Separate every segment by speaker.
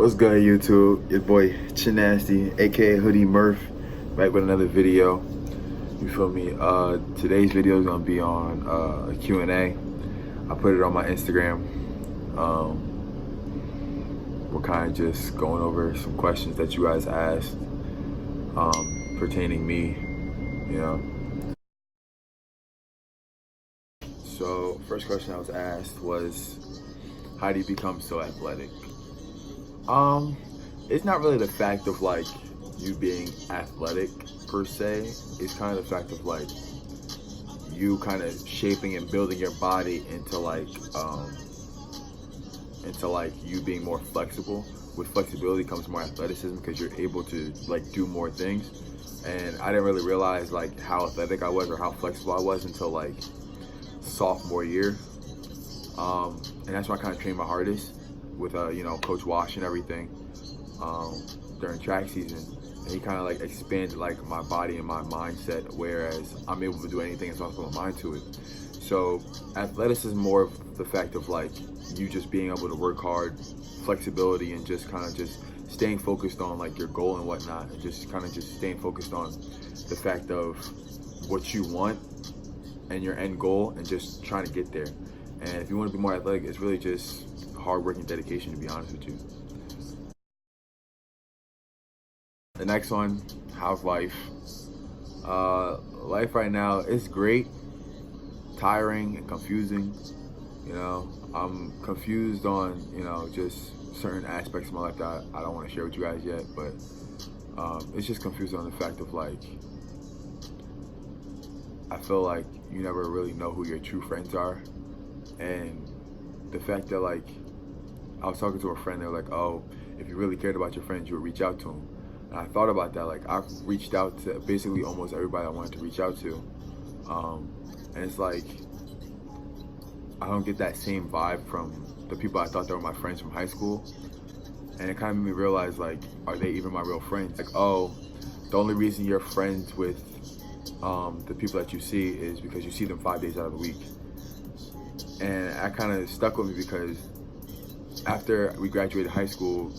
Speaker 1: What's good, YouTube? Your boy Chinasty, aka Hoodie Murph, back with another video. You feel me? Today's video is gonna be on a Q&A. I put it on my Instagram. We're kind of just going over some questions that you guys asked pertaining me, you know. So, first question I was asked was, how do you become so athletic? It's not really the fact of like you being athletic per se. It's kind of the fact of like you kind of shaping and building your body into like you being more flexible. With flexibility comes more athleticism because you're able to like do more things. And I didn't really realize like how athletic I was or how flexible I was until like sophomore year. And that's when I kind of trained my hardest with Coach Wash and everything during track season, and he kind of like expanded like my body and my mindset, whereas I'm able to do anything as long as I put my mind to it. So athleticism is more of the fact of like you just being able to work hard, flexibility, and just kind of just staying focused on like your goal and whatnot, and just kind of just staying focused on the fact of what you want and your end goal and just trying to get there. And if you want to be more athletic, it's really just hard work and dedication, to be honest with you. The next one, how's life? Life right now is great, tiring and confusing. You know, I'm confused on, just certain aspects of my life that I don't want to share with you guys yet, but it's just confusing on the fact of like, I feel like you never really know who your true friends are. And the fact that like, I was talking to a friend, they were like, oh, if you really cared about your friends, you would reach out to them. And I thought about that, like I've reached out to basically almost everybody I wanted to reach out to. And it's like, I don't get that same vibe from the people I thought they were my friends from high school. And it kind of made me realize like, are they even my real friends? Like, oh, the only reason you're friends with the people that you see is because you see them 5 days out of the week. And that kind of stuck with me because after we graduated high school,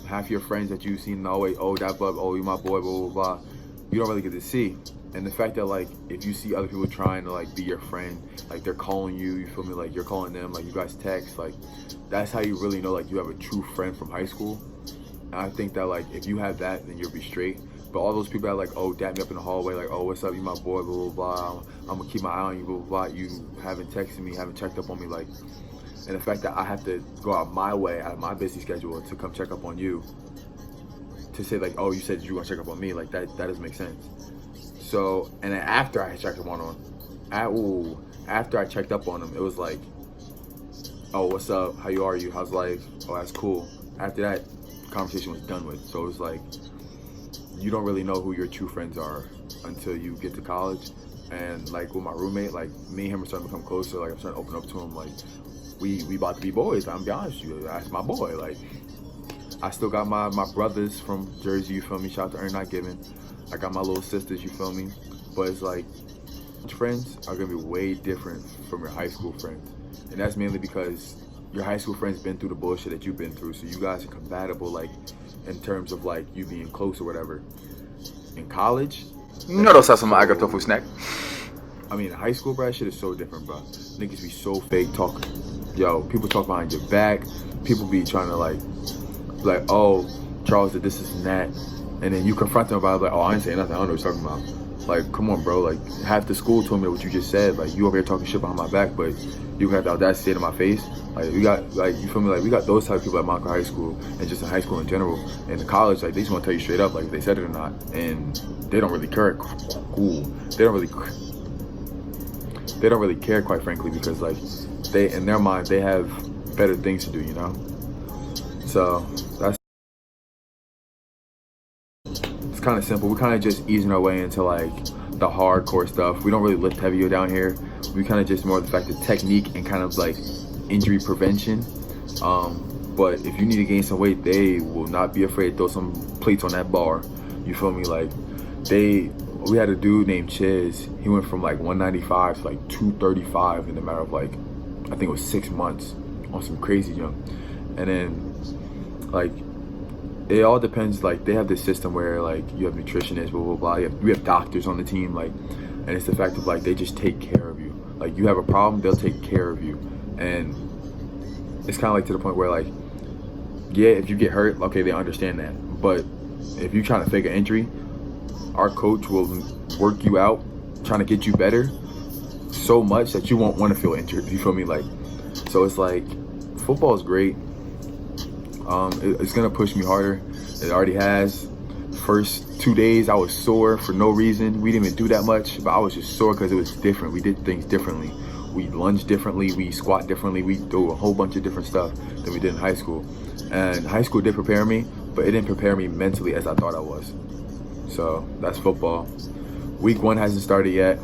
Speaker 1: half your friends that you've seen always, oh, that bub, oh, you my boy, blah, blah, blah, you don't really get to see. And the fact that like, if you see other people trying to like be your friend, like they're calling you, you feel me, like you're calling them, like you guys text, like that's how you really know like you have a true friend from high school. And I think that like, if you have that, then you'll be straight. But all those people that like, oh, dap me up in the hallway, like, oh, what's up, you my boy, blah, blah, blah, I'm gonna keep my eye on you, blah, blah, blah, you haven't texted me, haven't checked up on me, like, and the fact that I have to go out my way, out of my busy schedule to come check up on you, to say like, oh, you said you were gonna check up on me, like that doesn't make sense. So, and then after I checked up on him, after I checked up on him, it was like, oh, what's up, how are you, how's life, oh, that's cool. After that, conversation was done with. So it was like, you don't really know who your true friends are until you get to college. And like with my roommate, like me and him are starting to become closer, like I'm starting to open up to him, like we about to be boys. I'm gonna be honest with you, that's my boy. Like I still got my brothers from Jersey, you feel me, shout out to Earn Not Given. I got my little sisters, you feel me, but it's like friends are gonna be way different from your high school friends. And that's mainly because your high school friends been through the bullshit that you've been through, so you guys are compatible like in terms of like you being close or whatever. In college,
Speaker 2: no, that's some I got tofu snack.
Speaker 1: I mean, high school, bro, that shit is so different, bro. Niggas be so fake talking. Yo, people talk behind your back. People be trying to like, oh, Charles did this and that. And then you confront them about it, like, oh, I ain't saying nothing. I don't know what you're talking about. Like, come on, bro. Like, half the school told me what you just said. Like, you over here talking shit behind my back, but you have the audacity to say it in my face. Like, we got, like, you feel me? Like, we got those type of people at Montclair High School and just in high school in general. And in college, like, they just want to tell you straight up, like, if they said it or not. And they don't really care. Cool. They don't really care, quite frankly, because like they, in their mind, they have better things to do, you know. So that's, it's kind of simple. We're kind of just easing our way into like the hardcore stuff. We don't really lift heavier down here. We kind of just more of the fact of technique and kind of like injury prevention. But if you need to gain some weight, they will not be afraid to throw some plates on that bar. You feel me? Like we had a dude named Chiz. He went from like 195 to like 235 in a matter of like, I think it was 6 months on some crazy jump. And then like it all depends. Like they have this system where like you have nutritionists, blah blah blah. We have doctors on the team, like, and it's the fact of like they just take care of you. Like you have a problem, they'll take care of you, and it's kind of like to the point where like, yeah, if you get hurt, okay, they understand that. But if you're trying to fake an injury, our coach will work you out, trying to get you better so much that you won't want to feel injured. You feel me? Like, so it's like football is great. It's gonna push me harder. It already has. First 2 days I was sore for no reason. We didn't even do that much, but I was just sore because it was different. We did things differently. We lunge differently. We squat differently. We do a whole bunch of different stuff than we did in high school. And high school did prepare me, but it didn't prepare me mentally as I thought I was. So that's football. Week 1 hasn't started yet.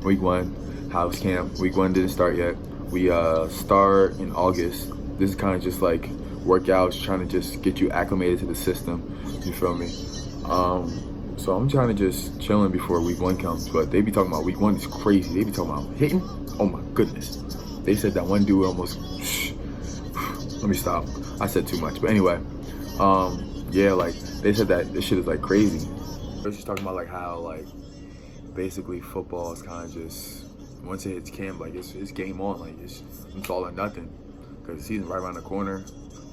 Speaker 1: Week 1, house camp. Week 1 didn't start yet. We start in August. This is kind of just like workouts, trying to just get you acclimated to the system. You feel me? So I'm trying to just chilling before week 1 comes. But they be talking about week 1 is crazy. They be talking about hitting. Oh my goodness. They said that one dude almost. Let me stop. I said too much. But anyway, yeah, like they said that this shit is like crazy. They're just talking about like how like basically football is kind of just once it hits camp, like it's game on. Like it's all or nothing because the season's right around the corner.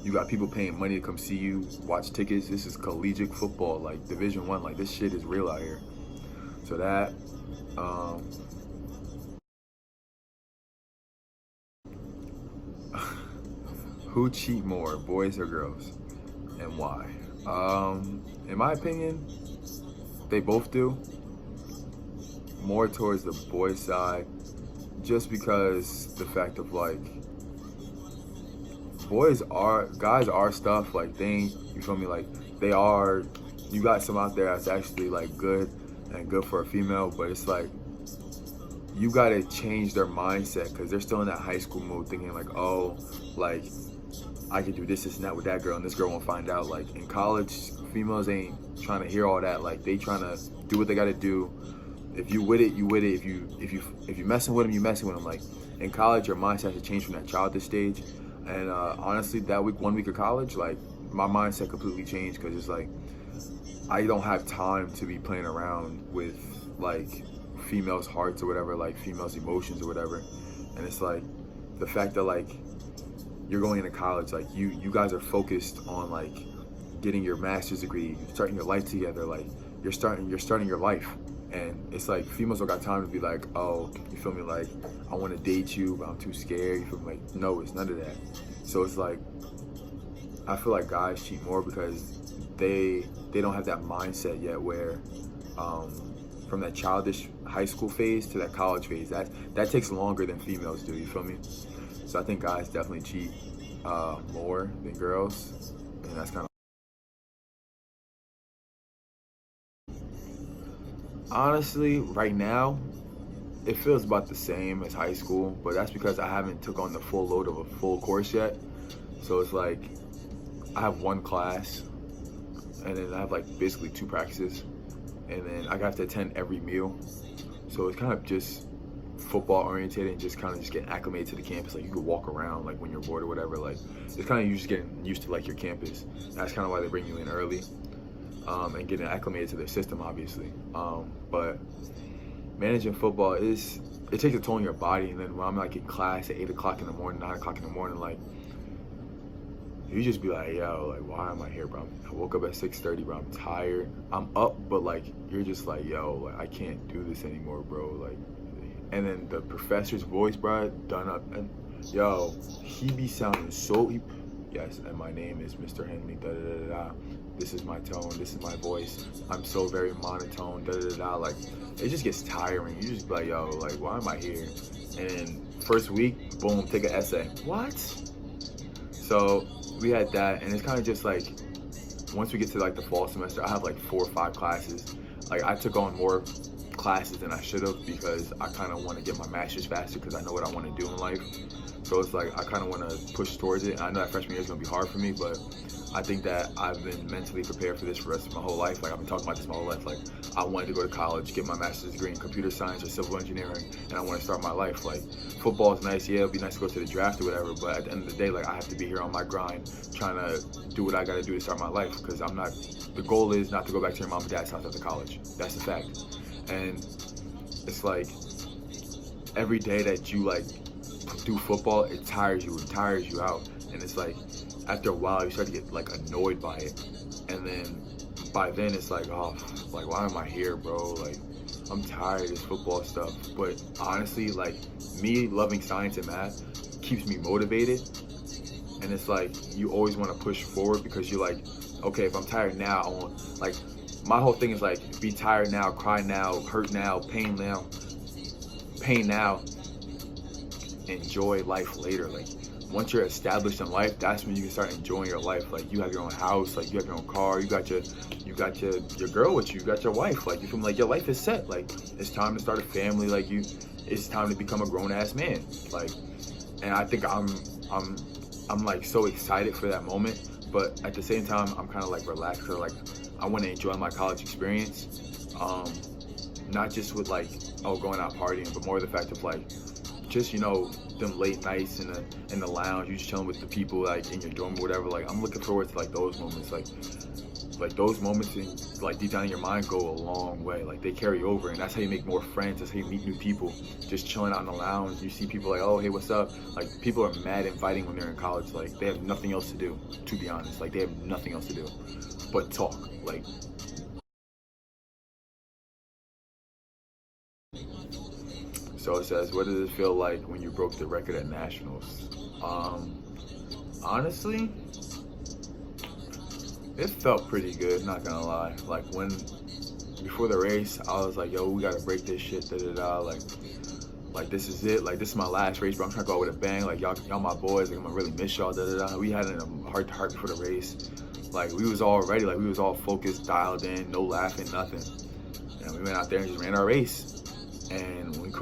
Speaker 1: You got people paying money to come see you, watch tickets. This is collegiate football, like Division I. Like this shit is real out here. So that, who cheat more, boys or girls, and why? In my opinion, they both do. More towards the boys' side, just because the fact of like. Guys are stuff, like they ain't, you feel me, like they are, you got some out there that's actually like good and good for a female, but it's like, you gotta change their mindset because they're still in that high school mood thinking like, oh, like I can do this and that with that girl and this girl won't find out. Like in college, females ain't trying to hear all that. Like they trying to do what they gotta do. If you with it, you with it. If you messing with them, you messing with them. Like in college, your mindset has to change from that childish stage. And honestly, that 1 week of college, like my mindset completely changed because it's like I don't have time to be playing around with like females' hearts or whatever, like females' emotions or whatever. And it's like the fact that like you're going into college, like you guys are focused on like getting your master's degree, starting your life together, like you're starting your life. And it's like females don't got time to be like, oh, you feel me, like I want to date you, but I'm too scared. You feel me? Like, no, it's none of that. So it's like I feel like guys cheat more because they don't have that mindset yet where from that childish high school phase to that college phase, that takes longer than females do. You feel me? So I think guys definitely cheat more than girls, and that's kind of. Honestly, right now, it feels about the same as high school, but that's because I haven't took on the full load of a full course yet. So it's like, I have 1 class, and then I have like basically 2 practices, and then I have to attend every meal. So it's kind of just football oriented and just kind of just getting acclimated to the campus. Like you could walk around like when you're bored or whatever. Like it's kind of you just getting used to like your campus. That's kind of why they bring you in early. And getting acclimated to their system, obviously. But managing football it takes a toll on your body. And then when I'm like in class at 8 o'clock in the morning, 9 o'clock in the morning, like you just be like, yo, like why am I here, bro? I woke up at 6:30, bro. I'm tired. I'm up, but like you're just like, yo, like I can't do this anymore, bro. Like, and then the professor's voice, bro, done up, and yo, he be sounding so. Yes, and my name is Mr. Henley. Da da da da. This is my tone. This is my voice. I'm so very monotone. Da da da da. Like, it just gets tiring. You just be like, yo, like, why am I here? And first week, boom, take an essay. What? So we had that, and it's kind of just like, once we get to like the fall semester, I have like 4 or 5 classes. Like, I took on more classes than I should have because I kind of want to get my master's faster because I know what I want to do in life. So it's like I kind of want to push towards it. And I know that freshman year is going to be hard for me, but I think that I've been mentally prepared for this for the rest of my whole life. Like I've been talking about this my whole life. Like I wanted to go to college, get my master's degree in computer science or civil engineering, and I want to start my life. Like football is nice, yeah, it'd be nice to go to the draft or whatever, but at the end of the day, like I have to be here on my grind, trying to do what I got to do to start my life. Because I'm not. The goal is not to go back to your mom and dad's house after college. That's a fact. And it's like every day that you like do football, it tires you out, and it's like after a while you start to get like annoyed by it, and then by then it's like, oh, like why am I here, bro? Like I'm tired of this football stuff. But honestly, like me loving science and math keeps me motivated, and it's like you always want to push forward because you're like, okay, if I'm tired now, I want, like my whole thing is like be tired now, cry now, hurt now, pain now, enjoy life later. Like once you're established in life, that's when you can start enjoying your life. Like you have your own house, like you have your own car, you got your girl with you got your wife. Like you feel like your life is set. Like it's time to start a family. Like it's time to become a grown ass man. Like, and I think I'm like so excited for that moment. But at the same time, I'm kind of like relaxed. Cause like I want to enjoy my college experience. Not just with like, oh, going out partying, but more the fact of like, just, you know, them late nights in the lounge, you just chilling with the people like in your dorm or whatever. Like I'm looking forward to like those moments. Like those moments in like deep down in your mind go a long way. Like they carry over, and that's how you make more friends. That's how you meet new people. Just chilling out in the lounge, you see people like, oh, hey, what's up? Like people are mad inviting when they're in college. Like they have nothing else to do, to be honest. Like they have nothing else to do but talk. Like so it says, what does it feel like when you broke the record at nationals? Honestly, it felt pretty good, not gonna lie. Like before the race, I was like, yo, we gotta break this shit, da da da. Like this is it. Like this is my last race, bro. I'm trying to go out with a bang. Like y'all my boys. Like I'm gonna really miss y'all, da da da. We had it in a heart to heart before the race. Like we was all ready. Like we was all focused, dialed in, no laughing, nothing. And we went out there and just ran our race. And when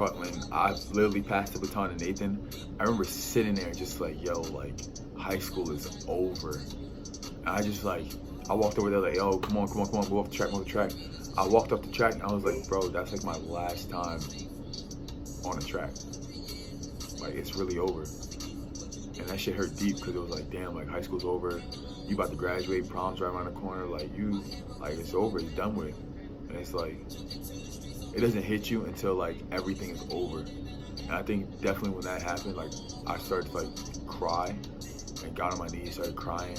Speaker 1: I literally passed the baton to Nathan, I remember sitting there just like, yo, like high school is over. And I walked over there like, yo, come on, go off the track. I walked up the track and I was like, bro, that's like my last time on a track. Like it's really over. And that shit hurt deep because it was like, damn, like high school's over. You about to graduate, prom's right around the corner. Like it's over, it's done with. And it's like, it doesn't hit you until like everything is over. And I think definitely when that happened, like I started to like cry and got on my knees, started crying.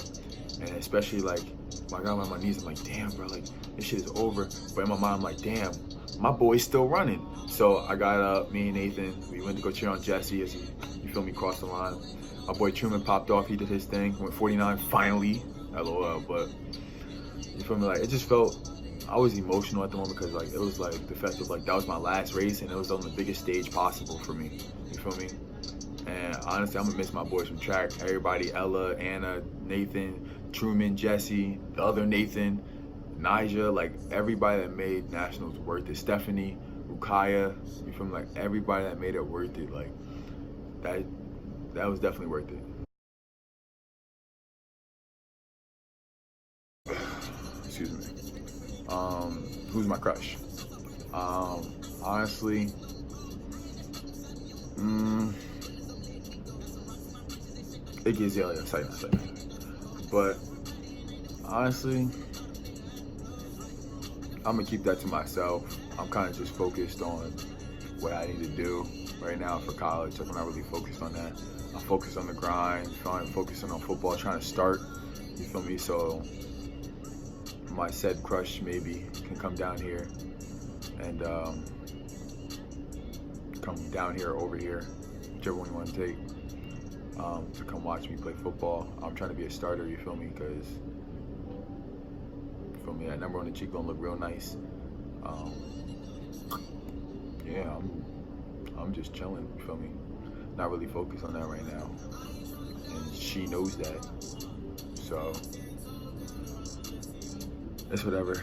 Speaker 1: And especially like when I got on my knees, I'm like, damn, bro, like this shit is over. But in my mind, I'm like, damn, my boy's still running. So I got up, me and Nathan, we went to go cheer on Jesse as he, you feel me, crossed the line. My boy Truman popped off, he did his thing, went 49 finally, LOL, but you feel me, like it just felt, I was emotional at the moment because like it was like the fact of like that was my last race and it was on the biggest stage possible for me. You feel me? And honestly, I'm gonna miss my boys from track. Everybody, Ella, Anna, Nathan, Truman, Jesse, the other Nathan, Nija, like everybody that made nationals worth it. Stephanie, Rukaya, you feel me? Like everybody that made it worth it. Like that was definitely worth it. Excuse me. Who's my crush? Honestly, it gives you a second. But honestly, I'm gonna keep that to myself. I'm kind of just focused on what I need to do right now for college. Like I'm not really focused on that. I'm focused on the grind, focusing on football, trying to start. You feel me? So my said crush maybe can come down here and come down here or over here, whichever one you want to take, to come watch me play football. I'm trying to be a starter, you feel me? Because, you feel me, that number on the cheekbone look real nice. Yeah, I'm just chilling, you feel me? Not really focused on that right now. And she knows that. So it's whatever.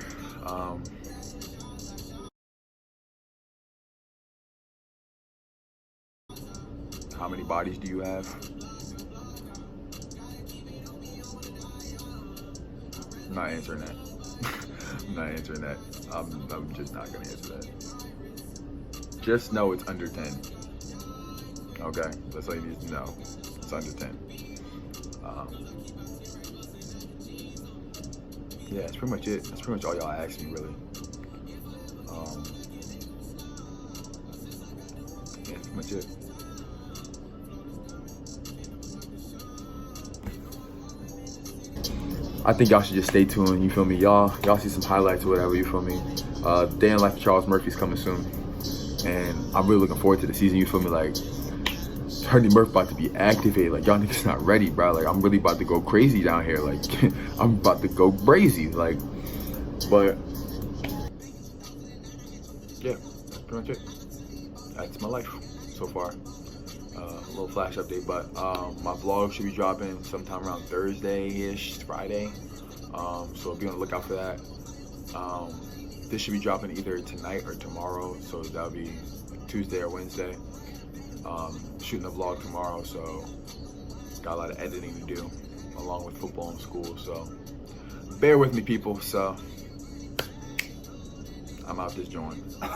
Speaker 1: How many bodies do you have? I'm not answering that. I'm not answering that. I'm just not gonna answer that. Just know it's under 10. Okay, that's all you need to know. It's under 10. Yeah, that's pretty much it. That's pretty much all y'all asked me, really. Yeah, that's pretty much it. I think y'all should just stay tuned, you feel me? Y'all see some highlights or whatever, you feel me? Day in Life of Charles Murphy's coming soon. And I'm really looking forward to the season, you feel me? Like, Ernie Murphy about to be activated. Like, y'all niggas not ready, bro. Like, I'm really about to go crazy down here. Like, I'm about to go crazy. Like, but, yeah, that's pretty much it. That's my life so far. A little flash update, but my vlog should be dropping sometime around Thursday-ish, Friday. So be on the lookout for that. This should be dropping either tonight or tomorrow, so that'll be Tuesday or Wednesday. Shooting a vlog tomorrow, so got a lot of editing to do along with football and school, so bear with me, people. So I'm out this joint.
Speaker 3: Yeah.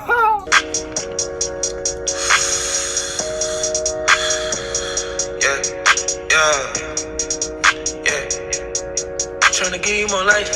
Speaker 3: Tryna give you more life.